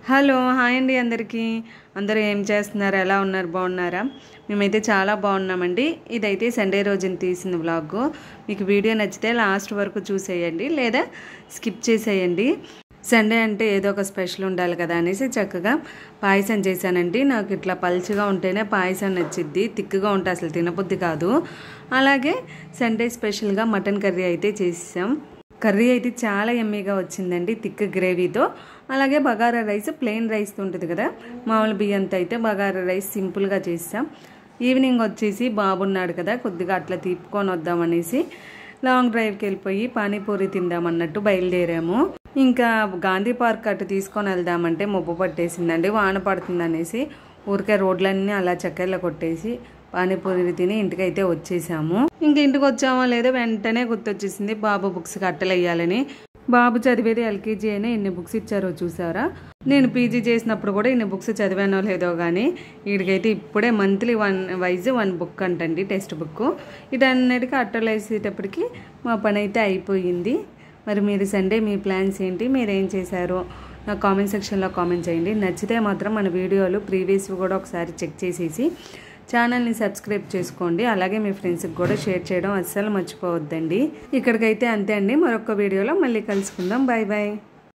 hello hi అండి అందరూ ఏం చేస్తున్నారు ఎలా ఉన్నారు బాగున్నారా మేమైతే చాలా బాగున్నామండి ఇదైతే సండే రోజున తీసిన వ్లాగ్ మీకు వీడియో నచ్చితే లాస్ట్ వరకు చూసేయండి లేదా స్కిప్ చేసేయండి సండే అంటే ఏదో ఒక స్పెషల్ ఉండాలి కదా అనేసి చక్కగా పాయసం చేశానండి నాకు ఇట్లా పల్చగా ఉంటేనే పాయసం నచ్చిద్ది తిక్కుగా ఉంటే అసలు తినబుద్ధి కాదు అలాగే సండే స్పెషల్గా మటన్ కర్రీ అయితే చేసాం కర్రీ అయితే చాలా యమ్మీగా వచ్చిందండి థిక్ గ్రేవీతో అలాగే బగారా రైస్ ప్లెయిన్ రైస్ ఉంటుంది కదా మామూలు బియ్యంతో అయితే బగారా రైస్ సింపుల్గా చేసాం ఈవినింగ్ వచ్చేసి బాబు ఉన్నాడు కదా కొద్దిగా అట్లా తీపుకొని వద్దామనేసి లాంగ్ డ్రైవ్కి వెళ్ళిపోయి పానీపూరి తిందామన్నట్టు బయలుదేరాము ఇంకా గాంధీ పార్క్ అటు తీసుకొని వెళ్దామంటే మబ్బు పట్టేసిందండి వాన పడుతుందనేసి ఊరికే రోడ్లన్నీ అలా చక్కెరలో కొట్టేసి పానీపూరి తిని ఇంటికైతే వచ్చేసాము ఇంటికి వచ్చామో లేదో వెంటనే గుర్తొచ్చేసింది బాబు బుక్స్ కట్టలు వేయాలని బాబు చదివేది ఎల్కేజీ అయినా ఎన్ని బుక్స్ ఇచ్చారో చూసారా నేను పీజీ చేసినప్పుడు కూడా ఇన్ని బుక్స్ చదివానో లేదో కానీ వీడికైతే ఇప్పుడే మంత్లీ వన్ బుక్ అంటండి టెక్స్ట్ బుక్ వీటన్నిటికీ అట్టలు వేసేటప్పటికి మా పని అయితే అయిపోయింది మరి మీరు సండే మీ ప్లాన్స్ ఏంటి మీరు ఏం చేశారో నా కామెంట్ సెక్షన్లో కామెంట్ చేయండి నచ్చితే మాత్రం మన వీడియోలు ప్రీవియస్ కూడా ఒకసారి చెక్ చేసేసి ఛానల్ని సబ్స్క్రైబ్ చేసుకోండి అలాగే మీ ఫ్రెండ్స్కి కూడా షేర్ చేయడం అస్సలు మర్చిపోవద్దండి ఇక్కడికైతే అంతే అండి మరొక వీడియోలో మళ్ళీ కలుసుకుందాం బాయ్ బాయ్